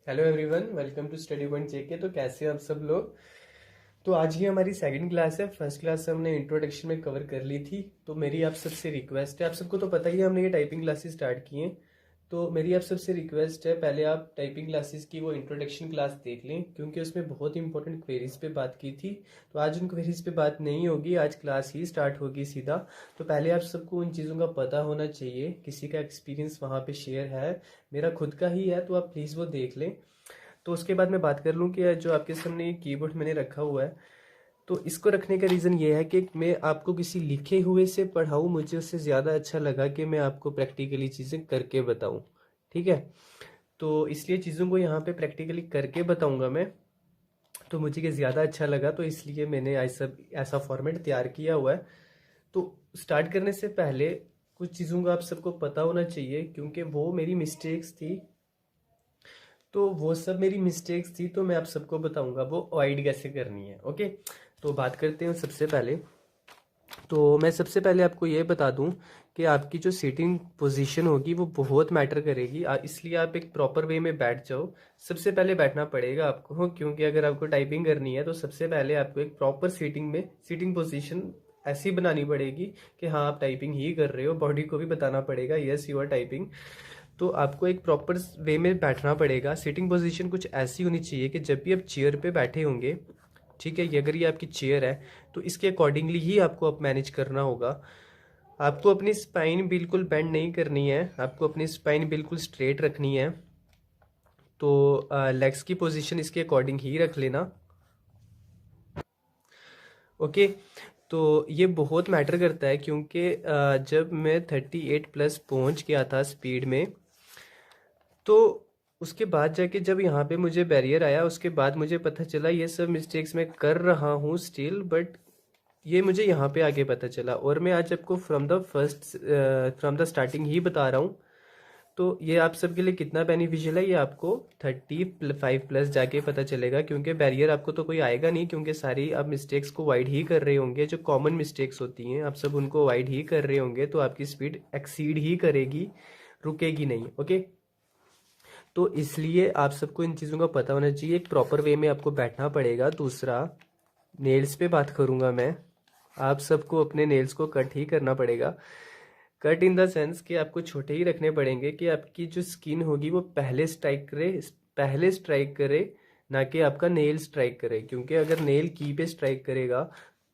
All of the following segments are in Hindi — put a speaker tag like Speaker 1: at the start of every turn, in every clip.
Speaker 1: Hello everyone, welcome to study point JK. तो कैसे हैं आप सब लोग। तो आज ही हमारी सेकंड क्लास है। फर्स्ट क्लास से हमने इंट्रोडक्शन में कवर कर ली थी। तो मेरी आप सबसे रिक्वेस्ट है, आप सबको तो पता ही है हमने ये टाइपिंग क्लासेस स्टार्ट की हैं। तो मेरी आप सबसे रिक्वेस्ट है, पहले आप टाइपिंग क्लासेस की वो इंट्रोडक्शन क्लास देख लें, क्योंकि उसमें बहुत इंपॉर्टेंट क्वेरीज पे बात की थी। तो आज उन क्वेरीज पे बात नहीं होगी, आज क्लास ही स्टार्ट होगी सीधा। तो पहले आप सबको उन चीज़ों का पता होना चाहिए। किसी का एक्सपीरियंस वहाँ पे शेयर है, मेरा खुद का ही है, तो आप प्लीज़ वो देख लें। तो उसके बाद मैं बात कर लूँ कि जो आपके सामने ये कीबोर्ड मैंने रखा हुआ है, तो इसको रखने का रीज़न ये है कि मैं आपको किसी लिखे हुए से पढ़ाऊँ, मुझे उससे ज़्यादा अच्छा लगा कि मैं आपको प्रैक्टिकली चीज़ें करके बताऊँ। ठीक है, तो इसलिए चीज़ों को यहाँ पे प्रैक्टिकली करके बताऊँगा मैं। तो मुझे ये ज़्यादा अच्छा लगा, तो इसलिए मैंने ऐसा ऐसा फॉर्मेट तैयार किया हुआ है। तो स्टार्ट करने से पहले कुछ चीज़ों का आप सबको पता होना चाहिए, क्योंकि वो मेरी मिस्टेक्स थी। तो वो सब मेरी मिस्टेक्स थी, तो मैं आप सबको बताऊंगा वो अवॉइड कैसे करनी है। ओके, तो बात करते हैं सबसे पहले। तो मैं सबसे पहले आपको ये बता दूं कि आपकी जो सीटिंग पोजीशन होगी वो बहुत मैटर करेगी। इसलिए आप एक प्रॉपर वे में बैठ जाओ। सबसे पहले बैठना पड़ेगा आपको, क्योंकि अगर आपको टाइपिंग करनी है तो सबसे पहले आपको एक प्रॉपर सीटिंग पोजीशन ऐसी बनानी पड़ेगी कि हाँ आप टाइपिंग ही कर रहे हो। बॉडी को भी बताना पड़ेगा यस यू आर टाइपिंग। तो आपको एक प्रॉपर वे में बैठना पड़ेगा। सिटिंग पोजीशन कुछ ऐसी होनी चाहिए कि जब भी आप चेयर पे बैठे होंगे, ठीक है, ये अगर ये आपकी चेयर है तो इसके अकॉर्डिंगली ही आपको अब मैनेज करना होगा। आपको अपनी स्पाइन बिल्कुल बेंड नहीं करनी है, आपको अपनी स्पाइन बिल्कुल स्ट्रेट रखनी है। तो लेग्स की पोजीशन इसके अकॉर्डिंग ही रख लेना। ओके, तो ये बहुत मैटर करता है, क्योंकि जब मैं 38+ पहुंच गया था स्पीड में, तो उसके बाद जाके जब यहाँ पे मुझे बैरियर आया, उसके बाद मुझे पता चला ये सब मिस्टेक्स मैं कर रहा हूँ स्टिल, बट ये मुझे यहाँ पे आगे पता चला। और मैं आज आपको फ्रॉम द स्टार्टिंग ही बता रहा हूँ। तो ये आप सबके लिए कितना बेनिफिशियल है, ये आपको 35+ जाके पता चलेगा, क्योंकि बैरियर आपको तो कोई आएगा नहीं, क्योंकि सारी आप मिस्टेक्स को अवॉइड ही कर रहे होंगे। जो कॉमन मिस्टेक्स होती हैं आप सब उनको अवॉइड ही कर रहे होंगे, तो आपकी स्पीड एक्सीड ही करेगी, रुकेगी नहीं। ओके, तो इसलिए आप सबको इन चीज़ों का पता होना चाहिए। एक प्रॉपर वे में आपको बैठना पड़ेगा। दूसरा, नेल्स पे बात करूंगा मैं। आप सबको अपने नेल्स को कट ही करना पड़ेगा। कट इन द सेंस कि आपको छोटे ही रखने पड़ेंगे, कि आपकी जो स्किन होगी वो पहले स्ट्राइक करे, ना कि आपका नेल स्ट्राइक करे। क्योंकि अगर नेल की पे स्ट्राइक करेगा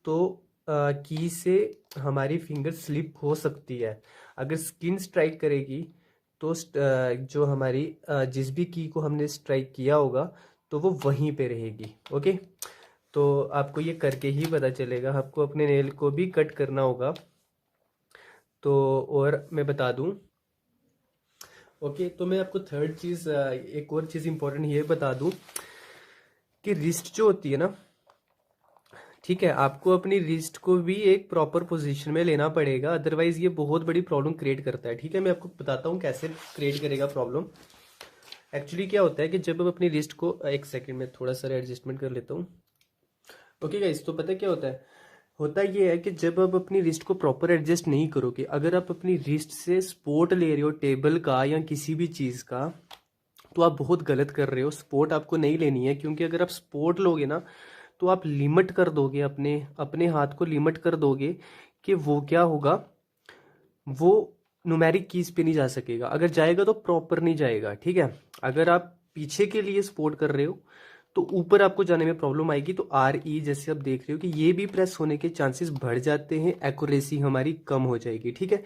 Speaker 1: तो की से हमारी फिंगर स्लिप हो सकती है। अगर स्किन स्ट्राइक करेगी तो जो हमारी जिस भी की को हमने स्ट्राइक किया होगा तो वो वहीं पे रहेगी। ओके, तो आपको ये करके ही पता चलेगा। आपको अपने नेल को भी कट करना होगा। तो और मैं बता दूं, ओके, तो मैं आपको थर्ड चीज़, एक और चीज़ इंपॉर्टेंट ये बता दूं कि रिस्ट जो होती है ना, ठीक है, आपको अपनी रिस्ट को भी एक प्रॉपर पोजीशन में लेना पड़ेगा, अदरवाइज ये बहुत बड़ी प्रॉब्लम क्रिएट करता है। ठीक है, मैं आपको बताता हूँ कैसे क्रिएट करेगा प्रॉब्लम। एक्चुअली क्या होता है कि जब हम अपनी रिस्ट को, एक सेकंड में थोड़ा सा एडजस्टमेंट कर लेता हूँ। ओके गाइस, तो पता है क्या होता है, होता ये है कि जब आप अपनी रिस्ट को प्रॉपर एडजस्ट नहीं करोगे, अगर आप अपनी रिस्ट से सपोर्ट ले रहे हो टेबल का या किसी भी चीज़ का, तो आप बहुत गलत कर रहे हो। सपोर्ट आपको नहीं लेनी है, क्योंकि अगर आप सपोर्ट लोगे ना तो आप लिमिट कर दोगे, अपने अपने हाथ को लिमिट कर दोगे कि वो क्या होगा, वो न्यूमेरिक कीज पे नहीं जा सकेगा। अगर जाएगा तो प्रॉपर नहीं जाएगा। ठीक है, अगर आप पीछे के लिए सपोर्ट कर रहे हो तो ऊपर आपको जाने में प्रॉब्लम आएगी। तो RE जैसे आप देख रहे हो कि ये भी प्रेस होने के चांसेस बढ़ जाते हैं, एक्यूरेसी हमारी कम हो जाएगी। ठीक है,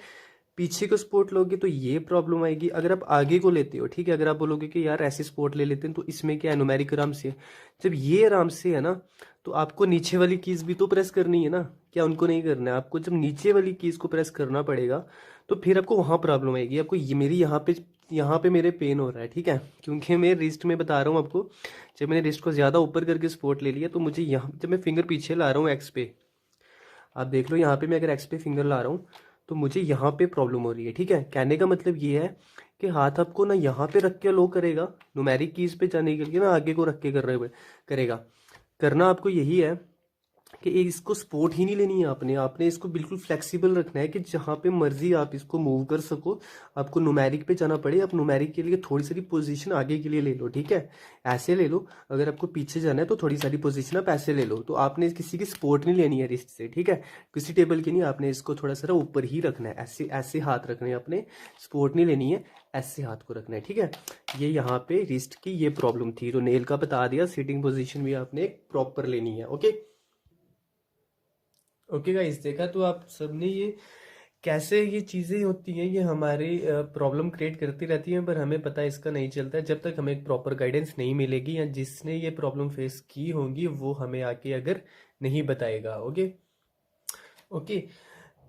Speaker 1: पीछे को सपोर्ट लोगे तो ये प्रॉब्लम आएगी। अगर आप आगे को लेते हो, ठीक है, अगर आप बोलोगे कि यार ऐसे सपोर्ट ले लेते हैं तो इसमें क्या है, न्यूमेरिक आराम से है। जब ये आराम से है ना, तो आपको नीचे वाली कीज भी तो प्रेस करनी है ना, क्या उनको नहीं करना है? आपको जब नीचे वाली कीज को प्रेस करना पड़ेगा तो फिर आपको वहां प्रॉब्लम आएगी। आपको ये मेरी यहाँ पे मेरे पेन हो रहा है, ठीक है, क्योंकि मैं रिस्ट में बता रहा हूँ आपको। जब मैंने रिस्ट को ज़्यादा ऊपर करके सपोर्ट ले लिया तो मुझे यहाँ, जब मैं फिंगर पीछे ला रहा हूँ एक्स पे, आप देख लो यहाँ पे मैं अगर एक्स पे फिंगर ला रहा हूँ तो मुझे यहाँ पे प्रॉब्लम हो रही है। ठीक है, कहने का मतलब ये है कि हाथ आपको ना यहाँ पे रख के लो करेगा न्यूमेरिक कीज पे जाने के लिए, ना आगे को रख के कर रहे हुए करेगा। करना आपको यही है कि इसको सपोर्ट ही नहीं लेनी है आपने आपने इसको बिल्कुल फ्लेक्सिबल रखना है कि जहाँ पे मर्जी आप इसको मूव कर सको। आपको न्यूमेरिक पे जाना पड़े, आप न्यूमेरिक के लिए थोड़ी सारी पोजीशन आगे के लिए ले लो, ठीक है, ऐसे ले लो। अगर आपको पीछे जाना है तो थोड़ी सारी पोजीशन आप ऐसे ले लो। तो आपने किसी की सपोर्ट नहीं लेनी है रिस्ट से, ठीक है, किसी टेबल की नहीं, आपने इसको थोड़ा सा ऊपर ही रखना है, ऐसे ऐसे हाथ रखने हैं आपने, सपोर्ट नहीं लेनी है, ऐसे हाथ को रखना है, ठीक है। ये यहाँ पे रिस्ट की ये प्रॉब्लम थी, तो नेल का बता दिया। सिटिंग पोजीशन भी आपने प्रॉपर लेनी है। ओके ओके गाइस, देखा तो आप सबने ये कैसे ये चीज़ें होती हैं, ये हमारी प्रॉब्लम क्रिएट करती रहती हैं, पर हमें पता इसका नहीं चलता है जब तक हमें एक प्रॉपर गाइडेंस नहीं मिलेगी, या जिसने ये प्रॉब्लम फेस की होंगी वो हमें आके अगर नहीं बताएगा। Okay okay.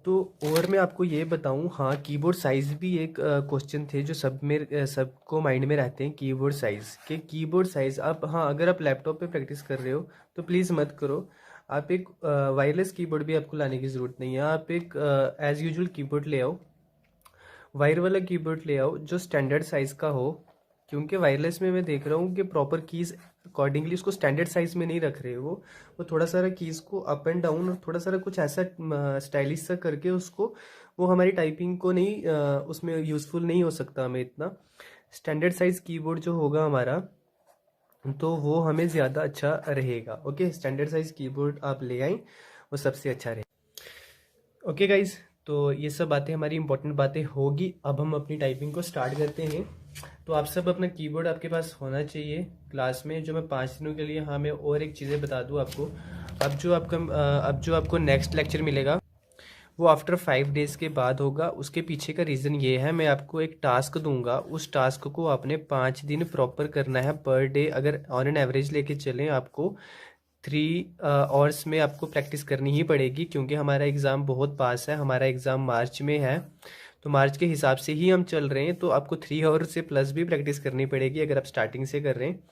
Speaker 1: तो और मैं आपको ये बताऊं, हाँ, कीबोर्ड साइज़ भी एक क्वेश्चन थे जो सबको माइंड में रहते हैं। कीबोर्ड साइज़ के, कीबोर्ड साइज़ आप, हाँ, अगर आप लैपटॉप पे प्रैक्टिस कर रहे हो तो प्लीज़ मत करो। आप एक वायरलेस कीबोर्ड भी आपको लाने की ज़रूरत नहीं है। आप एक एज़ यूजुअल कीबोर्ड ले आओ, वायर वाला कीबोर्ड ले आओ जो स्टैंडर्ड साइज़ का हो, क्योंकि वायरलेस में मैं देख रहा हूँ कि प्रॉपर कीज़ अकॉर्डिंगली उसको स्टैंडर्ड साइज़ में नहीं रख रहे वो थोड़ा सारा कीज़ को अप एंड डाउन और थोड़ा सारा कुछ ऐसा स्टाइलिश सा करके उसको, वो हमारी टाइपिंग को नहीं उसमें यूज़फुल नहीं हो सकता हमें इतना। स्टैंडर्ड साइज़ कीबोर्ड जो होगा हमारा, तो वो हमें ज़्यादा अच्छा रहेगा। ओके, स्टैंडर्ड साइज़ कीबोर्ड आप ले आएँ, वो सबसे अच्छा रहेगा। ओके गाइज, तो ये सब बातें हमारी इंपॉर्टेंट बातें होगी। अब हम अपनी टाइपिंग को स्टार्ट करते हैं। तो आप सब अपना कीबोर्ड आपके पास होना चाहिए क्लास में, जो मैं 5 दिनों के लिए, हाँ, मैं और एक चीज़ें बता दूँ आपको। अब जो आपको नेक्स्ट लेक्चर मिलेगा वो आफ्टर 5 डेज़ के बाद होगा। उसके पीछे का रीज़न ये है, मैं आपको एक टास्क दूंगा, उस टास्क को आपने 5 दिन प्रॉपर करना है पर डे। अगर ऑन एन एवरेज लेके चलें, आपको 3 आवर्स में आपको प्रैक्टिस करनी ही पड़ेगी, क्योंकि हमारा एग्ज़ाम बहुत पास है। हमारा एग्ज़ाम मार्च में है, तो मार्च के हिसाब से ही हम चल रहे हैं। तो आपको 3 आवर से प्लस भी प्रैक्टिस करनी पड़ेगी अगर आप स्टार्टिंग से कर रहे हैं।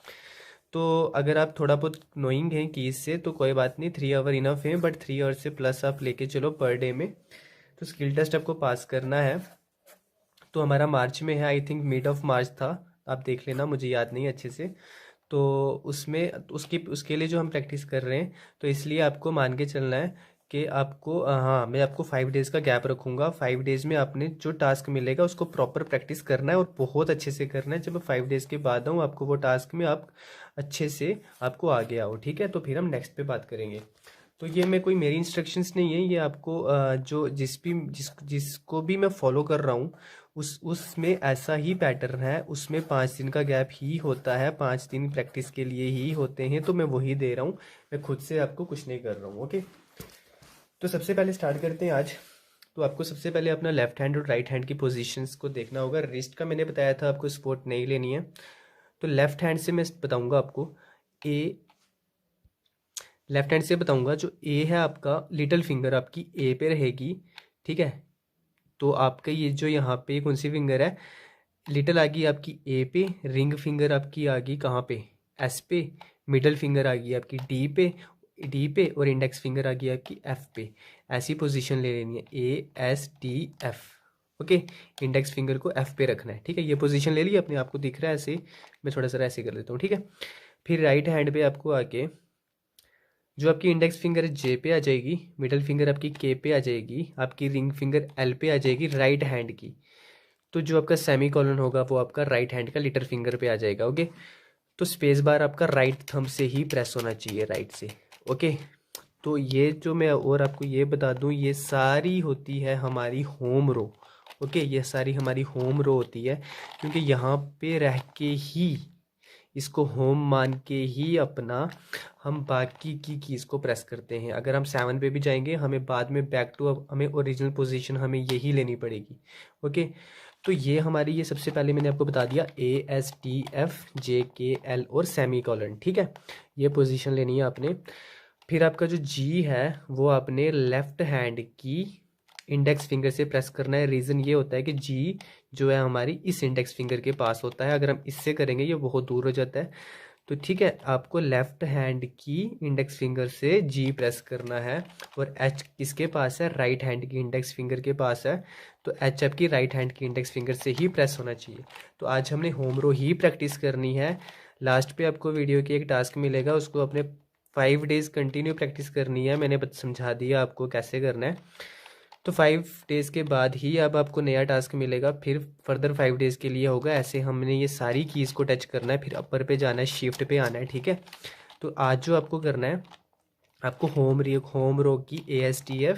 Speaker 1: तो अगर आप थोड़ा बहुत नोइंग हैं कीज से तो कोई बात नहीं, 3 आवर इनफ है, बट 3 आवर से प्लस आप लेके चलो पर डे में। तो स्किल टेस्ट आपको पास करना है। तो हमारा मार्च में है, I think mid of March था, आप देख लेना, मुझे याद नहीं अच्छे से। तो उसमें उसके लिए जो हम प्रैक्टिस कर रहे हैं, तो इसलिए आपको मान के चलना है कि आपको, हाँ, मैं आपको 5 डेज़ का गैप रखूँगा। 5 डेज़ में आपने जो टास्क मिलेगा उसको प्रॉपर प्रैक्टिस करना है और बहुत अच्छे से करना है। जब मैं 5 डेज़ के बाद आऊँ आपको वो टास्क में, आप अच्छे से आपको आगे आओ, ठीक है। तो फिर हम नेक्स्ट पे बात करेंगे। तो ये मैं कोई मेरी इंस्ट्रक्शंस नहीं है, ये आपको जो जिसको भी मैं फॉलो कर रहा हूँ उसमें ऐसा ही पैटर्न है। उसमें 5 दिन का गैप ही होता है, 5 दिन प्रैक्टिस के लिए ही होते हैं, तो मैं वही दे रहा हूँ, मैं खुद से आपको कुछ नहीं कर रहा हूँ। ओके, तो सबसे पहले स्टार्ट करते हैं आज। तो आपको सबसे पहले अपना लेफ्ट हैंड और राइट हैंड की पोजीशंस को देखना होगा। रिस्ट का मैंने बताया था आपको सपोर्ट नहीं लेनी है। तो लेफ्ट हैंड से मैं बताऊंगा आपको, लेफ्ट हैंड से बताऊंगा, जो ए है आपका, लिटिल फिंगर आपकी ए पे रहेगी, ठीक है। तो आपका ये जो यहाँ पे कौन सी फिंगर है, लिटिल आ गई आपकी ए पे, रिंग फिंगर आपकी आ गई कहाँ पे, एस पे, मिडल फिंगर आ गई आपकी डी पे और इंडेक्स फिंगर आ गई आपकी एफ पे। ऐसी पोजीशन ले लेनी है, A S D F. Okay, index finger को एफ पे रखना है, ठीक है। ये पोजीशन ले ली, अपने आप को दिख रहा है ऐसे, मैं थोड़ा सा ऐसे कर देता हूँ, ठीक है। फिर राइट हैंड पे आपको आके जो आपकी इंडेक्स फिंगर जे पे आ जाएगी, मिडल फिंगर आपकी के पे आ जाएगी, आपकी रिंग फिंगर एल पे आ जाएगी राइट हैंड की। तो जो आपका सेमी कॉलन होगा वो आपका राइट हैंड का लिटिल फिंगर पे आ जाएगा। ओके, तो स्पेस बार आपका राइट थंब से ही प्रेस होना चाहिए, राइट से। ओके, तो ये जो मैं और आपको ये बता दूं, ये सारी होती है हमारी होम रो। ओके, ये सारी हमारी होम रो होती है, क्योंकि यहाँ पे रह के ही, इसको होम मान के ही अपना हम बाकी की कीज़ को प्रेस करते हैं। अगर हम 7 पे भी जाएंगे, हमें बाद में बैक टू, हमें ओरिजिनल पोजीशन हमें यही लेनी पड़ेगी। ओके, तो ये हमारी, ये सबसे पहले मैंने आपको बता दिया, ए एस टी एफ जे के एल और सेमी कॉलन, ठीक है। ये पोजीशन लेनी है आपने। फिर आपका जो जी है वो आपने लेफ्ट हैंड की इंडेक्स फिंगर से प्रेस करना है। रीज़न ये होता है कि जी जो है हमारी इस इंडेक्स फिंगर के पास होता है, अगर हम इससे करेंगे ये बहुत दूर हो जाता है। तो ठीक है, आपको लेफ्ट हैंड की इंडेक्स फिंगर से जी प्रेस करना है, और एच किसके पास है, राइट हैंड की इंडेक्स फिंगर के पास है। तो एच आपकी राइट हैंड की इंडेक्स फिंगर से ही प्रेस होना चाहिए। तो आज हमने होम रो ही प्रैक्टिस करनी है। लास्ट पे आपको वीडियो की एक टास्क मिलेगा, उसको अपने 5 डेज़ कंटिन्यू प्रैक्टिस करनी है। मैंने समझा दिया आपको कैसे करना है। तो 5 डेज़ के बाद ही अब आपको नया टास्क मिलेगा, फिर फर्दर 5 डेज़ के लिए होगा। ऐसे हमने ये सारी कीज़ को टच करना है, फिर अपर पे जाना है, शिफ्ट पे आना है, ठीक है। तो आज जो आपको करना है, आपको होम रो की ASTF,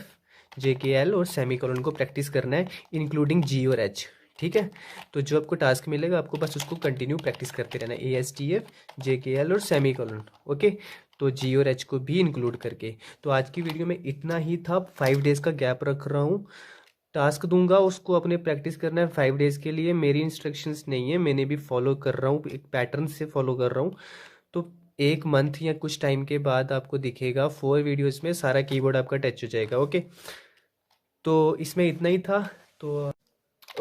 Speaker 1: JKL और सेमीकोलन को प्रैक्टिस करना है, इंक्लूडिंग G और H, ठीक है। तो जो आपको टास्क मिलेगा आपको बस उसको कंटिन्यू प्रैक्टिस करते रहना है, ASTF, JKL और सेमीकोलन, ओके। तो G और H को भी इंक्लूड करके। तो आज की वीडियो में इतना ही था। 5 डेज़ का गैप रख रहा हूँ, टास्क दूंगा उसको अपने प्रैक्टिस करना है 5 डेज़ के लिए। मेरी इंस्ट्रक्शंस नहीं है, मैंने भी फॉलो कर रहा हूँ, एक पैटर्न से फॉलो कर रहा हूँ। तो 1 मंथ या कुछ टाइम के बाद आपको दिखेगा 4 वीडियोस में सारा कीबोर्ड आपका टच हो जाएगा, ओके। तो इसमें इतना ही था। तो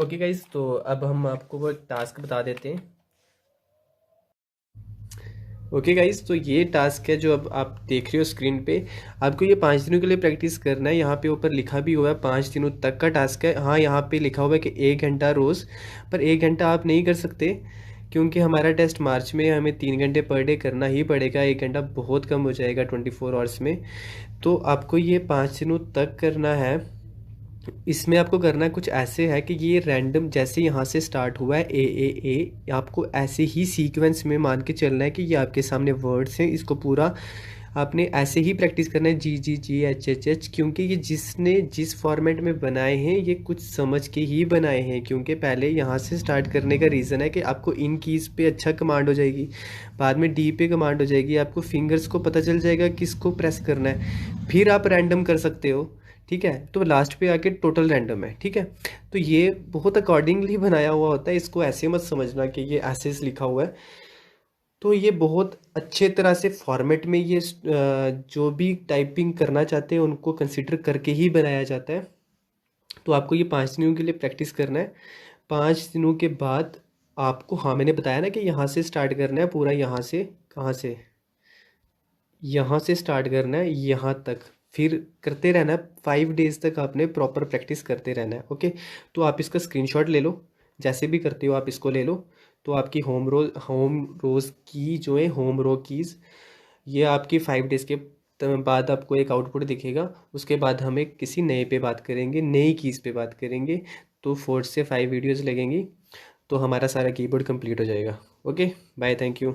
Speaker 1: ओके गाइज, तो अब हम आपको वो टास्क बता देते हैं। ओके गाइज, तो ये टास्क है जो अब आप देख रहे हो स्क्रीन पे। आपको ये 5 दिनों के लिए प्रैक्टिस करना है। यहाँ पे ऊपर लिखा भी हुआ है 5 दिनों तक का टास्क है। हाँ, यहाँ पे लिखा हुआ है कि 1 घंटा रोज़, पर 1 घंटा आप नहीं कर सकते क्योंकि हमारा टेस्ट मार्च में है, हमें 3 घंटे पर डे करना ही पड़ेगा। 1 घंटा बहुत कम हो जाएगा 24 आवर्स में। तो आपको ये 5 दिनों तक करना है। इसमें आपको करना कुछ ऐसे है कि ये रैंडम, जैसे यहाँ से स्टार्ट हुआ है ए, आपको ऐसे ही सीक्वेंस में मान के चलना है कि ये आपके सामने वर्ड्स हैं। इसको पूरा आपने ऐसे ही प्रैक्टिस करना है, GGG HHH, क्योंकि ये जिसने जिस फॉर्मेट में बनाए हैं ये कुछ समझ के ही बनाए हैं। क्योंकि पहले यहाँ से स्टार्ट करने का रीज़न है कि आपको इन कीज़ पे अच्छा कमांड हो जाएगी, बाद में D पे कमांड हो जाएगी, आपको फिंगर्स को पता चल जाएगा किसको प्रेस करना है, फिर आप रैंडम कर सकते हो, ठीक है। तो लास्ट पे आके टोटल रैंडम है, ठीक है। तो ये बहुत अकॉर्डिंगली बनाया हुआ होता है, इसको ऐसे मत समझना कि ये ऐसे लिखा हुआ है। तो ये बहुत अच्छे तरह से फॉर्मेट में ये जो भी टाइपिंग करना चाहते हैं उनको कंसिडर करके ही बनाया जाता है। तो आपको ये 5 दिनों के लिए प्रैक्टिस करना है। 5 दिनों के बाद आपको, हाँ मैंने बताया ना कि यहाँ से स्टार्ट करना है पूरा, यहाँ से, कहाँ से, यहाँ से स्टार्ट करना है यहाँ तक, फिर करते रहना है। 5 डेज़ तक आपने प्रॉपर प्रैक्टिस करते रहना है, ओके। तो आप इसका स्क्रीनशॉट ले लो, जैसे भी करते हो आप इसको ले लो। तो आपकी होम रोज़ की जो है, होम रो कीज़, ये आपकी 5 डेज़ के बाद आपको एक आउटपुट दिखेगा। उसके बाद हम एक किसी नए पे बात करेंगे, नई कीज़ पे बात करेंगे। तो 4 से 5 वीडियोज़ लगेंगी, तो हमारा सारा कीबोर्ड कंप्लीट हो जाएगा। Okay, bye, thank you.